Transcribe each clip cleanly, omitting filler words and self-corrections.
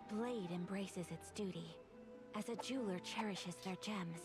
A blade embraces its duty, as a jeweler cherishes their gems.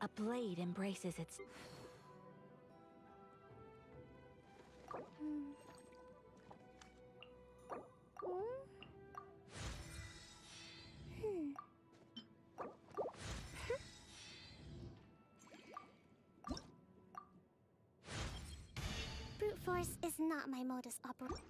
A blade embraces its... Brute force is not my modus operandi.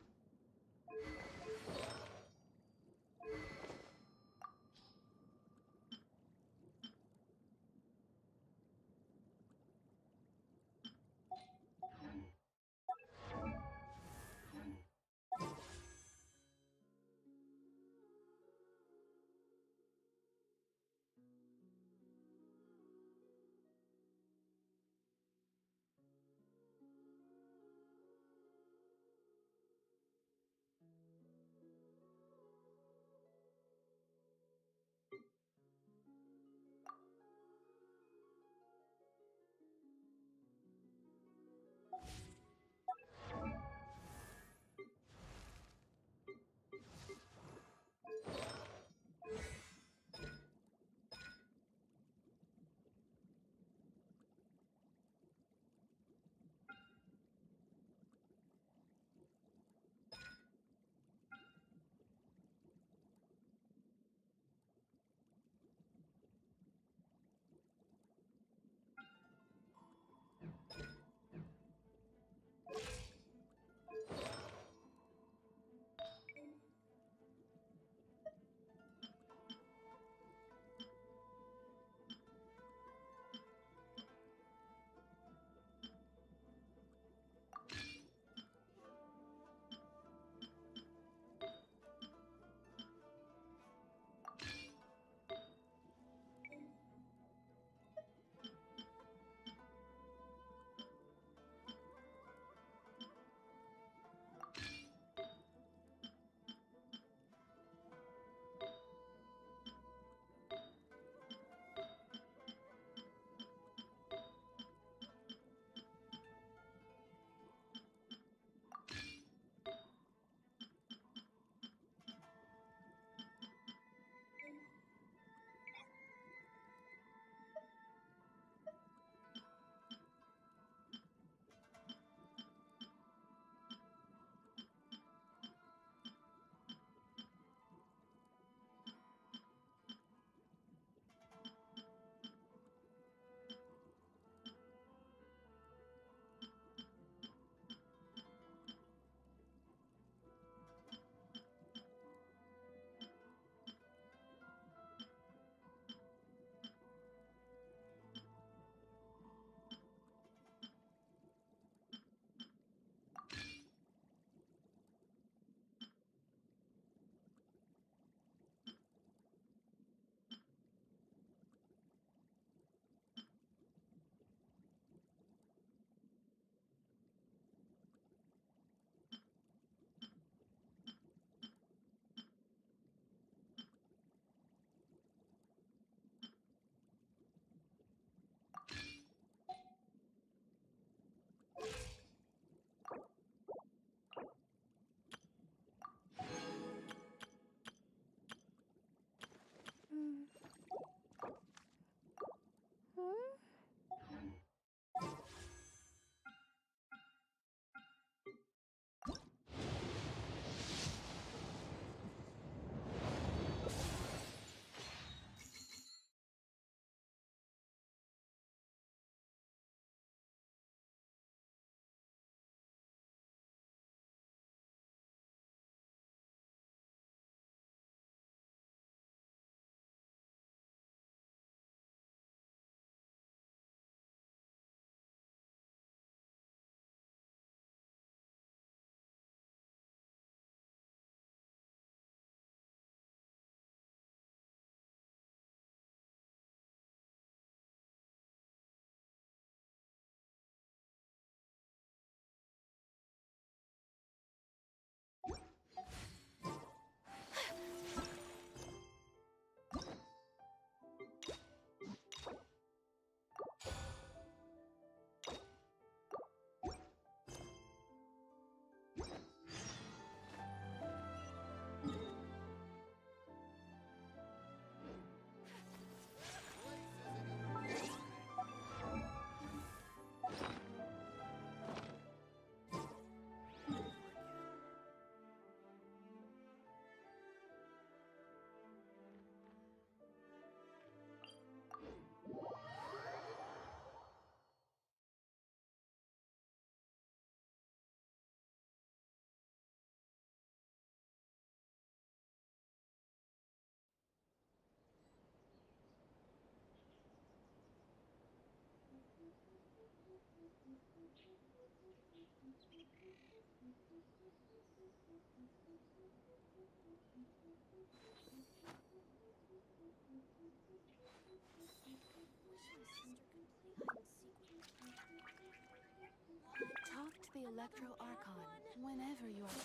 Talk to the Electro Archon whenever you are.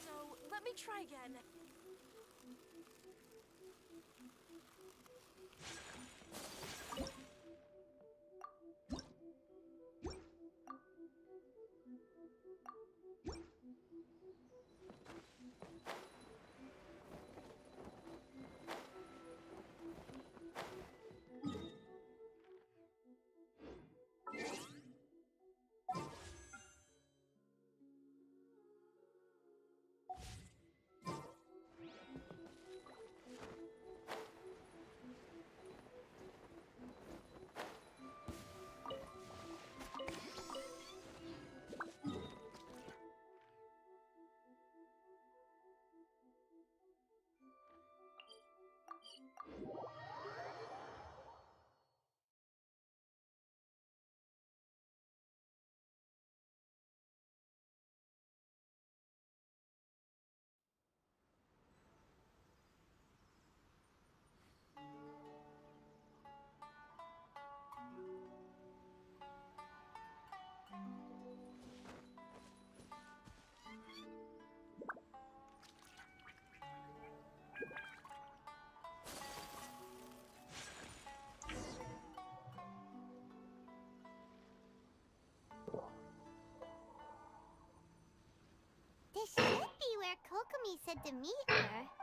No, let me try again. This should be where Kokomi said to meet her.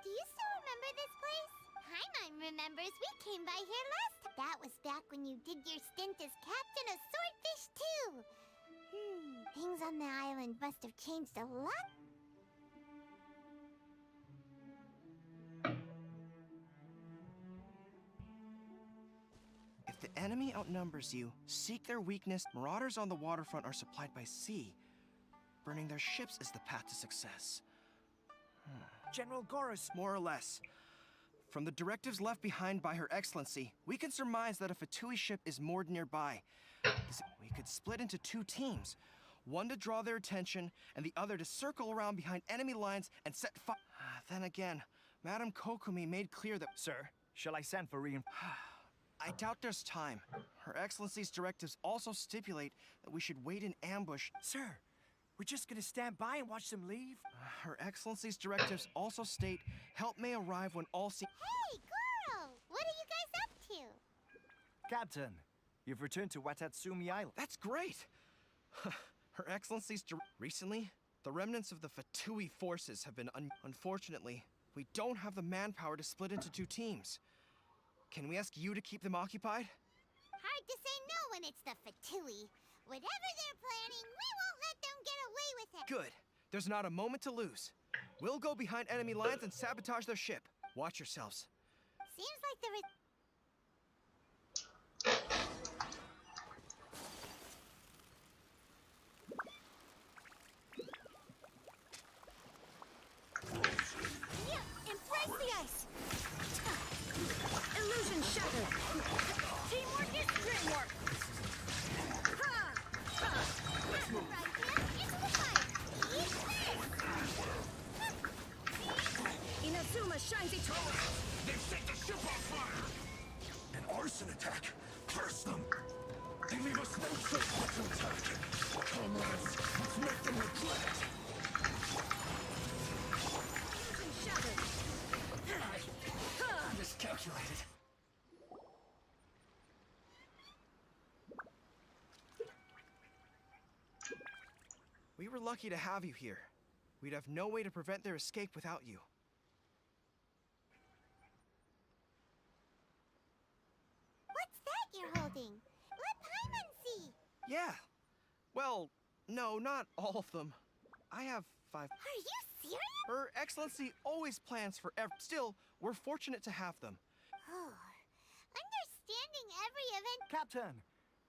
Do you still remember this place? Paimon remembers we came by here last. That was back when you did your stint as captain of Swordfish too. Things on the island must have changed a lot. If the enemy outnumbers you, seek their weakness. Marauders on the waterfront are supplied by sea. Burning their ships is the path to success. General Gorus. More or less. From the directives left behind by Her Excellency, we can surmise that a Fatui ship is moored nearby. We could split into two teams. One to draw their attention, and the other to circle around behind enemy lines and set fire. Then again, Madame Kokomi made clear that... Sir, shall I send for I doubt there's time. Her Excellency's directives also stipulate that we should wait in ambush. Sir, we're just gonna stand by and watch them leave? Her Excellency's directives also state help may arrive when all see... Hey, girl! What are you guys up to? Captain, you've returned to Watatsumi Island. That's great! Her Excellency's recently, the remnants of the Fatui forces have been unfortunately, we don't have the manpower to split into two teams. Can we ask you to keep them occupied? Hard to say no when it's the Fatui. Whatever they're planning, we won't let them get away with it. Good. There's not a moment to lose. We'll go behind enemy lines and sabotage their ship. Watch yourselves. Seems like there is... Yeah, embrace the ice! Illusion shattered! Teamwork is dreamwork! Let's move. Right here, into the fire. Eat this! Inazuma shines eternal! They've set the ship on fire! An arson attack? Curse them! They leave us no choice but to attack! Comrades, let's make them regret it! Illusion shattered! I miscalculated. We were lucky to have you here. We'd have no way to prevent their escape without you. What's that you're holding? Let Paimon see. Yeah. Well, no, not all of them. I have 5. Are you serious? Her Excellency always plans for Still, we're fortunate to have them. Oh, understanding every event. Captain,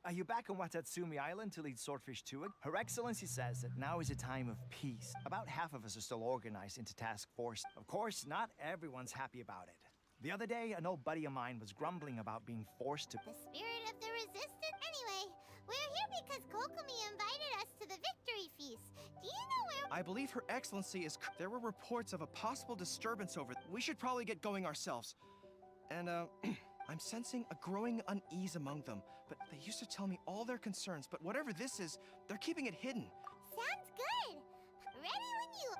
are you back on Watatsumi Island to lead Swordfish 2? Her Excellency says that now is a time of peace. About half of us are still organized into task force. Of course, not everyone's happy about it. The other day, an old buddy of mine was grumbling about being forced to... The spirit of the resistance. Anyway, we're here because Kokomi invited us to the victory feast. Do you know where? I believe Her Excellency is. There were reports of a possible disturbance over. We should probably get going ourselves. And, I'm sensing a growing unease among them. But they used to tell me all their concerns, but whatever this is, they're keeping it hidden. Sounds good. Ready when you.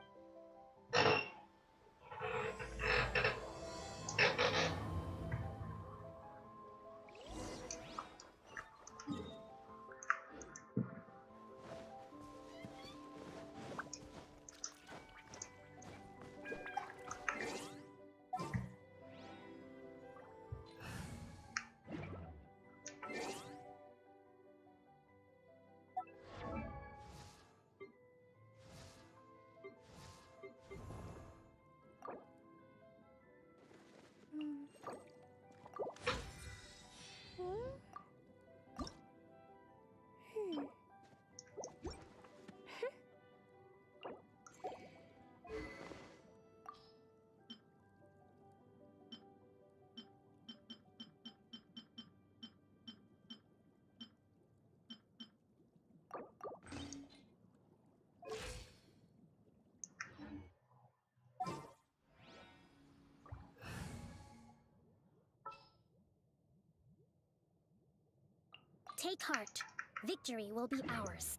Take heart. Victory will be ours.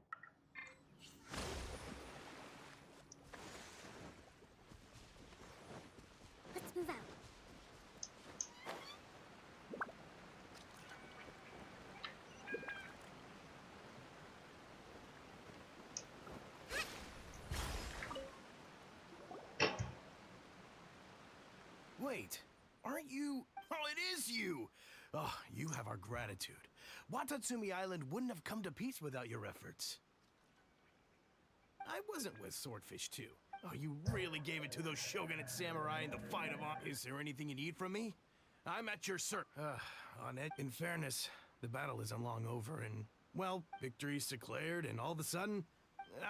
Let's move out. Wait, aren't you? Oh, it is you! Oh, you have our gratitude. Watatsumi Island wouldn't have come to peace without your efforts. I wasn't with Swordfish too. Oh, you really gave it to those shogunate samurai in the fight of honor. Is there anything you need from me? I'm at your service. In fairness, the battle isn't long over and, well, victory's declared and all of a sudden,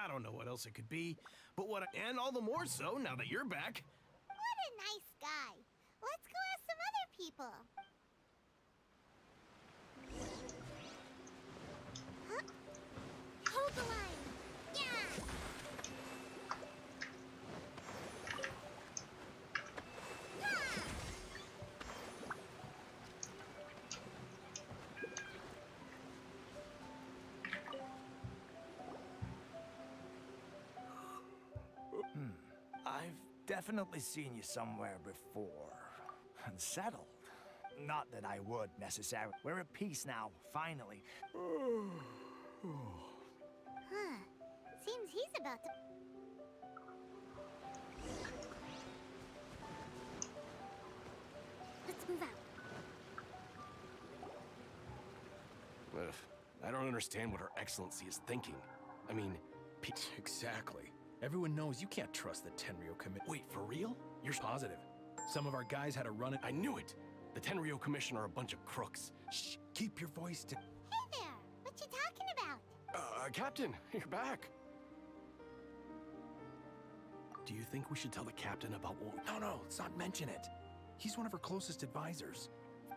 I don't know what else it could be, but and all the more so now that you're back. What a nice guy. Let's go ask some other people. Huh? Hold the line. Yeah. I've definitely seen you somewhere before. Unsettled. Not that I would necessarily. We're at peace now, finally. Huh. Seems he's about to. Let's move out. Ugh, I don't understand what Her Excellency is thinking. I mean, Exactly. Everyone knows you can't trust the Tenryo Committee. wait, for real? You're positive. Some of our guys had a run at. I knew it! The Tenryo Commission are a bunch of crooks. Shh, keep your voice to. Hey there. What you talking about? Captain, you're back. Do you think we should tell the captain about what... No, let's not mention it. He's one of our closest advisors.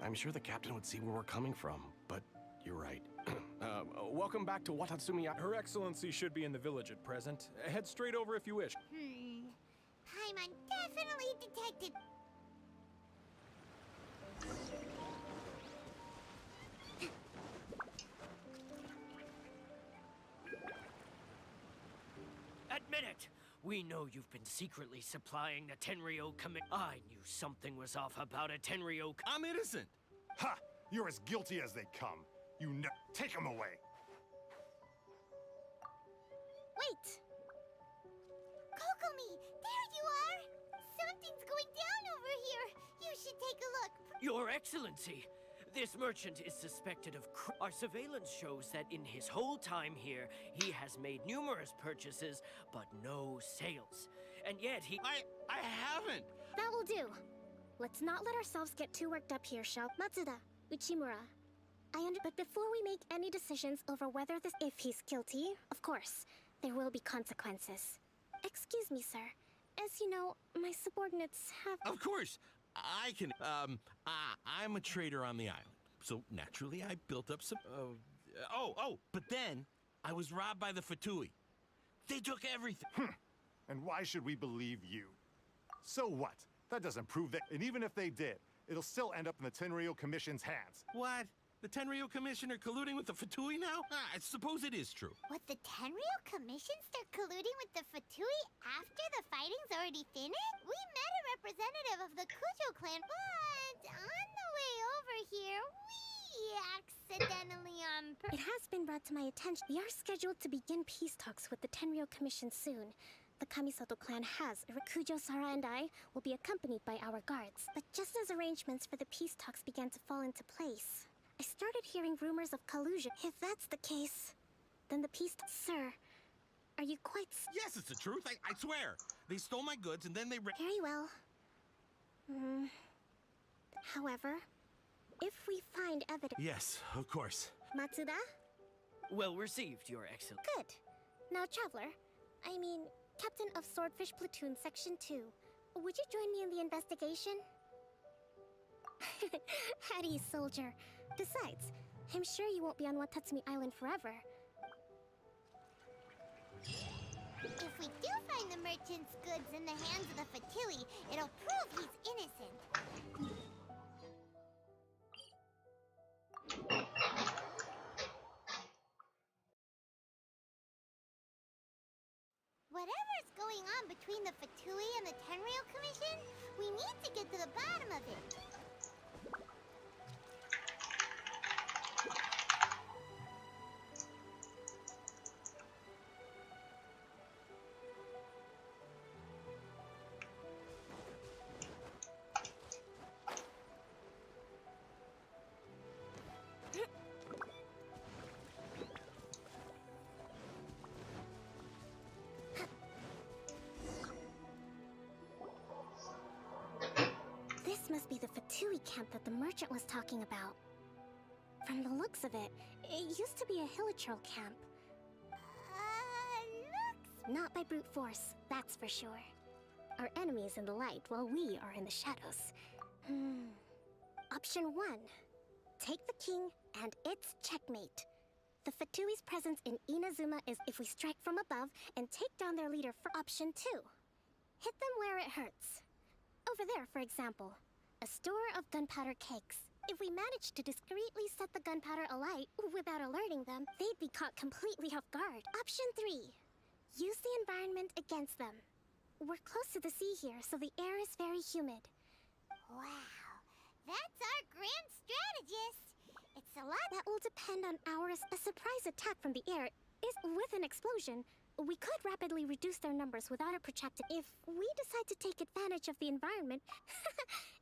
I'm sure the captain would see where we're coming from, but you're right. Welcome back to Watatsumi. Her Excellency should be in the village at present. Head straight over if you wish. Paimon definitely detected. Admit it! We know you've been secretly supplying the Tenryo Commit. I knew something was off about a Tenryo. I'm innocent! Ha! You're as guilty as they come. You know. Take him away. Wait! Kokomi, there you are! Something's going down over here. You should take a look. Your Excellency! This merchant is suspected of Our surveillance shows that in his whole time here, he has made numerous purchases, but no sales. And yet he... I haven't! That will do. Let's not let ourselves get too worked up here, shall Matsuda, Uchimura. But before we make any decisions over whether if he's guilty, of course, there will be consequences. Excuse me, sir. As you know, my subordinates have... Of course! I can, I'm a trader on the island. So naturally, I built up some, But then I was robbed by the Fatui. They took everything. And why should we believe you? So what? That doesn't prove that. And even if they did, it'll still end up in the Tenryou Commission's hands. What? The Tenryou Commission are colluding with the Fatui now? I suppose it is true. What, the Tenryou Commission start colluding with the Fatui after the fighting's already finished? We met a representative of the Kujo clan, but on the way over here, we accidentally It has been brought to my attention. We are scheduled to begin peace talks with the Tenryou Commission soon. The Kamisato clan has. Kujo, Sara, and I will be accompanied by our guards. But just as arrangements for the peace talks began to fall into place, I started hearing rumors of collusion. If that's the case, then the peace... Sir, are you quite... Yes, it's the truth. I swear. They stole my goods and then they... Very well. However, if we find evidence... Yes, of course. Matsuda? Well received, Your Excellency. Good. Now, Traveler, I mean, Captain of Swordfish Platoon Section 2, would you join me in the investigation? Hattie, soldier. Besides, I'm sure you won't be on Watatsumi Island forever. If we do find the merchant's goods in the hands of the Fatui, it'll prove he's innocent. Whatever's going on between the Fatui and the Tenryou Commission, we need to get to the bottom of it. This must be the Fatui camp that the merchant was talking about. From the looks of it, it used to be a Hilichurl camp. Looks... Not by brute force, that's for sure. Our enemies in the light, while we are in the shadows. Option 1. Take the king, and it's checkmate. The Fatui's presence in Inazuma is if we strike from above and take down their leader for option 2. Hit them where it hurts. Over there, for example, a store of gunpowder cakes. If we manage to discreetly set the gunpowder alight without alerting them, they'd be caught completely off guard. Option 3. Use the environment against them. We're close to the sea here, so the air is very humid. Wow, that's our grand strategist. It's a lot... That will depend on ours. A surprise attack from the air is with an explosion. We could rapidly reduce their numbers without a protracted... If we decide to take advantage of the environment,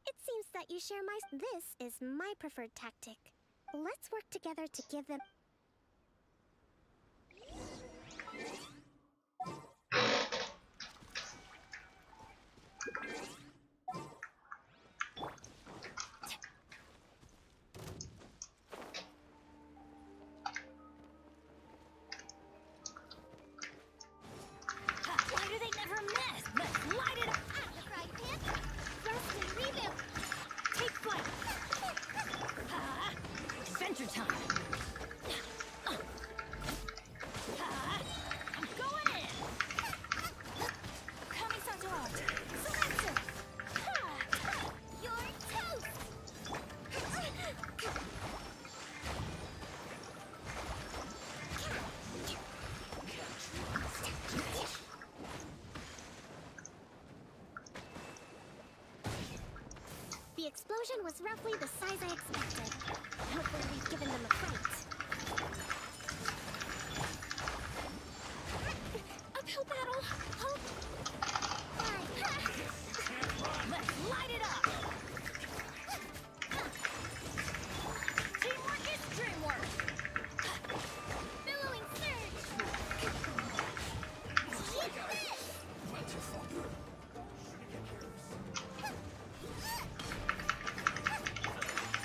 it seems that you share my... This is my preferred tactic. Let's work together to give them... Why do they never miss? Let's light it up! The fry pan? Thrust and rebuild! Take flight! Adventure time! I'm going in! Kamisato! Selector! You're toast! The explosion was roughly the size I expected. Hopefully we've given them a fight. Uphill battle! Hope! Let's light it up! Teamwork is dreamwork! Billowing surge! Hit this!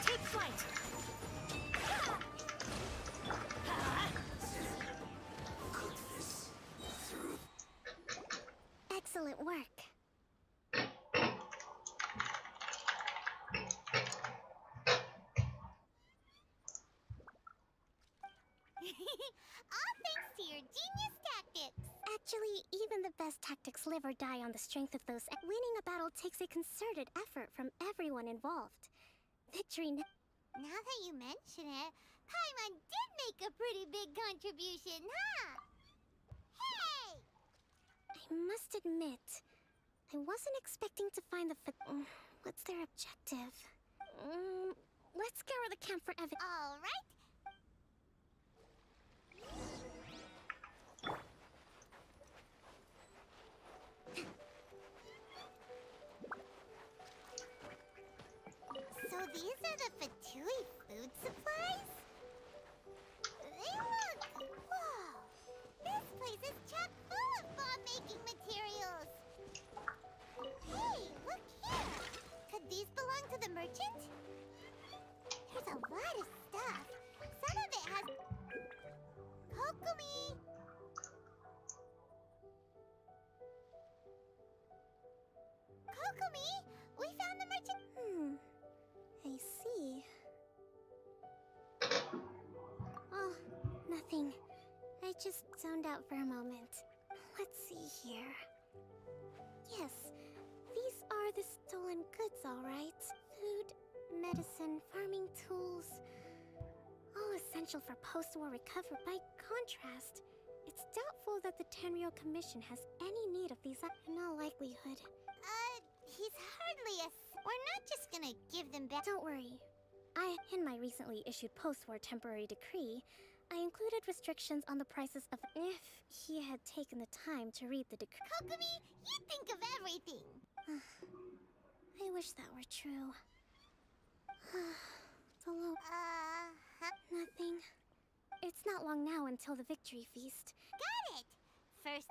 Take flight! All thanks to your genius tactics. Actually, even the best tactics live or die on the strength of those. Winning a battle takes a concerted effort from everyone involved. Victory. Now that you mention it, Paimon did make a pretty big contribution, huh? Hey! I must admit, I wasn't expecting to find the. What's their objective? Let's scour the camp for evidence. All right. So these are the Fatui food supplies? They look... Whoa! This place is chock full of bomb-making materials! Hey, look here! Could these belong to the merchant? There's a lot of stuff. Some of it has... Kokomi! Kokomi! We found the merchant... I see. Oh, nothing. I just zoned out for a moment. Let's see here. Yes, these are the stolen goods, all right. Food, medicine, farming tools. All essential for post-war recovery. By contrast, it's doubtful that the Tenryou Commission has any need of these in all likelihood. He's hardly a... We're not just gonna give them back... Don't worry. In my recently issued post-war temporary decree, I included restrictions on the prices of... If he had taken the time to read the decree... Kokomi, you think of everything! I wish that were true. Hello? Nothing. It's not long now until the victory feast. Got it! First...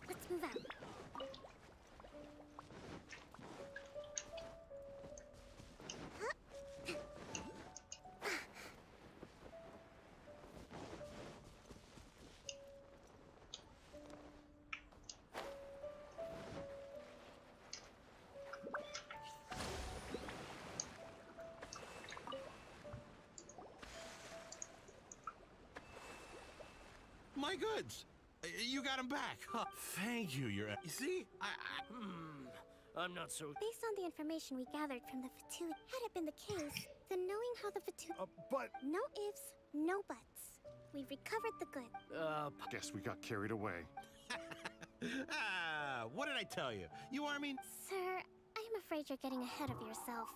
Let's move out. My goods! You got them back. Huh. Thank you, You see? I'm not so... Based on the information we gathered from the Fatui, had it been the case, then knowing how the Fatui... But... No ifs, no buts. We've recovered the goods. Guess we got carried away. What did I tell you? You are mean... Sir, I'm afraid you're getting ahead of yourself.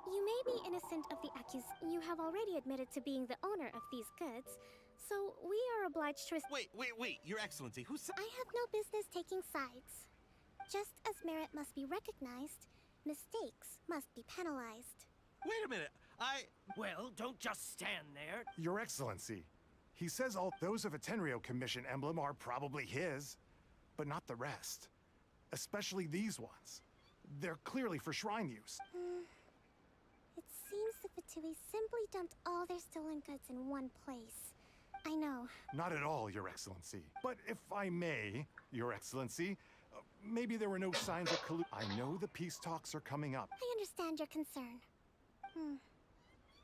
You may be innocent of the accusation. You have already admitted to being the owner of these goods, so we are obliged to... Wait, Your Excellency, who said... I have no business taking sides. Just as merit must be recognized, mistakes must be penalized. Wait a minute, Well, don't just stand there. Your Excellency, he says all those of a Tenryou Commission emblem are probably his, but not the rest. Especially these ones. They're clearly for shrine use. It seems the Fatui simply dumped all their stolen goods in one place. I know. Not at all, Your Excellency. But if I may, Your Excellency, maybe there were no signs of collusion. I know the peace talks are coming up. I understand your concern.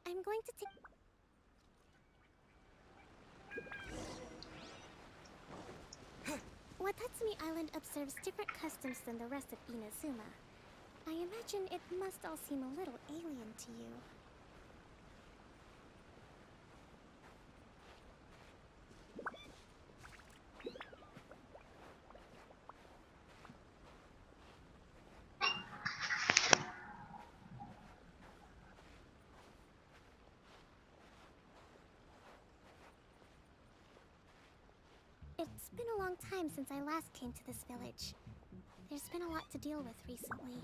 I'm going to take... Watatsumi Island observes different customs than the rest of Inazuma. I imagine it must all seem a little alien to you. It's been a long time since I last came to this village. There's been a lot to deal with recently.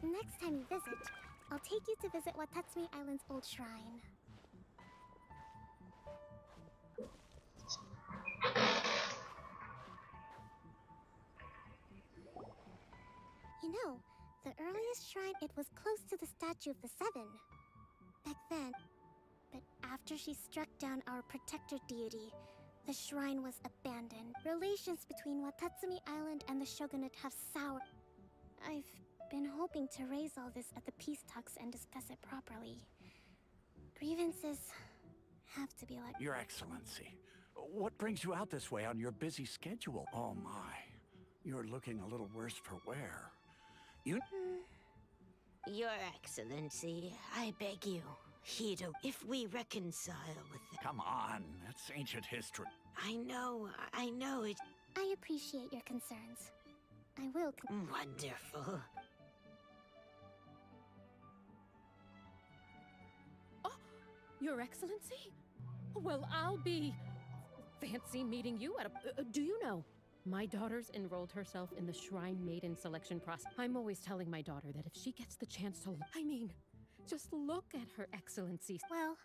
Next time you visit, I'll take you to visit Watatsumi Island's old shrine. You know, the earliest shrine, it was close to the statue of the Seven. Back then. But after she struck down our protector deity, the shrine was abandoned. Relations between Watatsumi Island and the shogunate have soured. I've been hoping to raise all this at the peace talks and discuss it properly. Grievances have to be let. Your Excellency, what brings you out this way on your busy schedule? Oh my, you're looking a little worse for wear. You... Your Excellency, I beg you, Hido, if we reconcile with them... Come on, that's ancient history. I know it... I appreciate your concerns. I will... Wonderful. Oh, Your Excellency? Well, I'll be... fancy meeting you at a... do you know? My daughter's enrolled herself in the Shrine Maiden selection process. I'm always telling my daughter that if she gets the chance to... I mean, just look at Her Excellency. Well,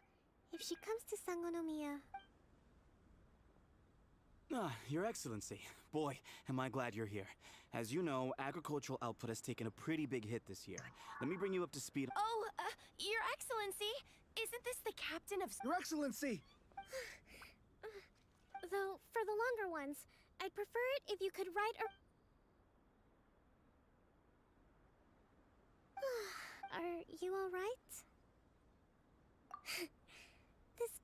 if she comes to Sangonomiya... Your Excellency. Boy, am I glad you're here. As you know, agricultural output has taken a pretty big hit this year. Let me bring you up to speed. Oh, Your Excellency, isn't this the captain of... Your Excellency! Though, for the longer ones, I'd prefer it if you could write a... Are you alright?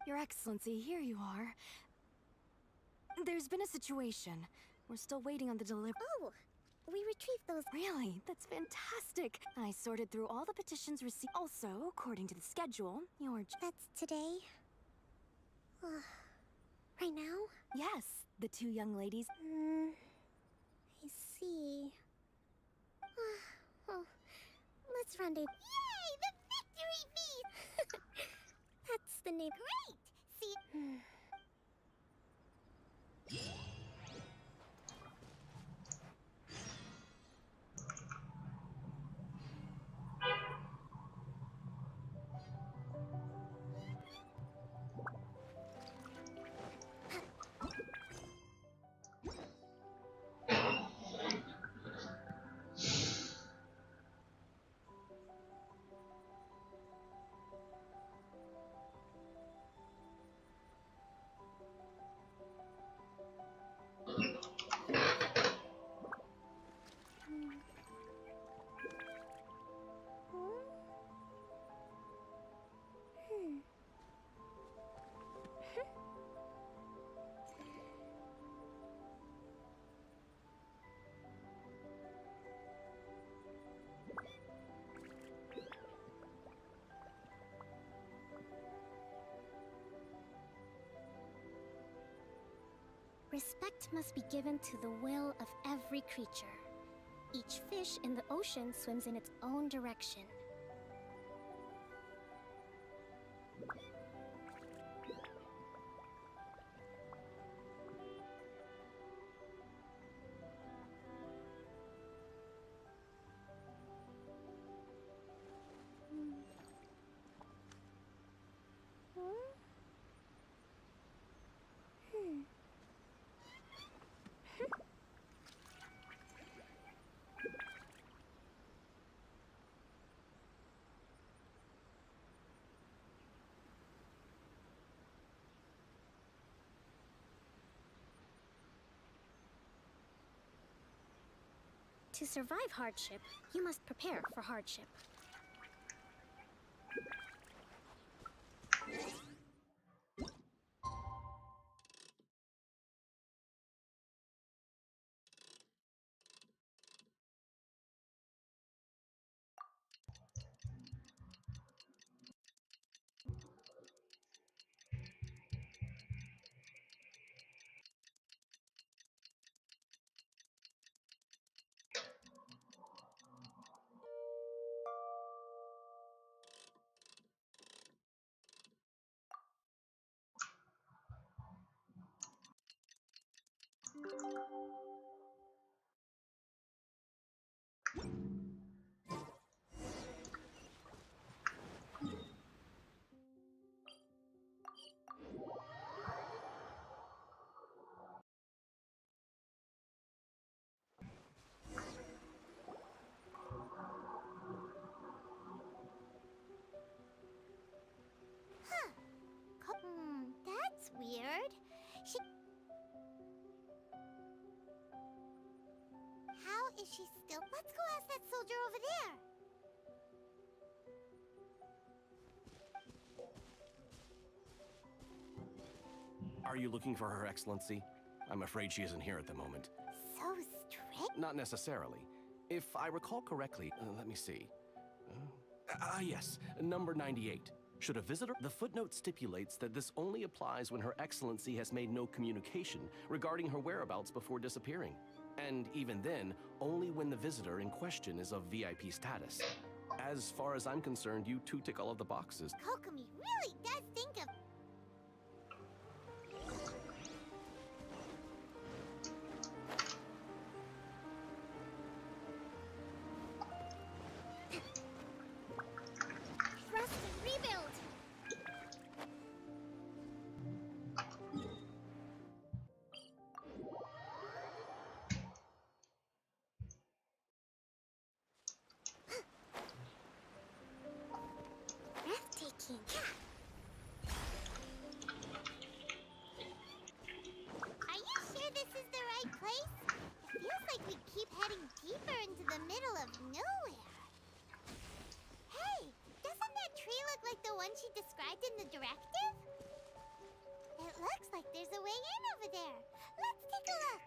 Your Excellency, here you are. There's been a situation. We're still waiting on the delivery. Oh! We retrieved those... Really? That's fantastic. I sorted through all the petitions received. Also, according to the schedule, That's today? Right now? Yes, the two young ladies. I see. Well, let's rendezvous. Yay! The victory feast! That's the name. Great! See... Respect must be given to the will of every creature. Each fish in the ocean swims in its own direction. To survive hardship, you must prepare for hardship. Is she still? Let's go ask that soldier over there. Are you looking for Her Excellency? I'm afraid she isn't here at the moment. So strict? Not necessarily. If I recall correctly, let me see. Yes, number 98. Should a visitor... The footnote stipulates that this only applies when Her Excellency has made no communication regarding her whereabouts before disappearing. And even then, only when the visitor in question is of VIP status. As far as I'm concerned, you two tick all of the boxes. Kokomi really does think of... Trust and rebuild! Breathtaking. Are you sure this is the right place? It feels like we keep heading deeper into the middle of nowhere. Hey, doesn't that tree look like the one she described in the directive? It looks like there's a way in over there. Let's take a look.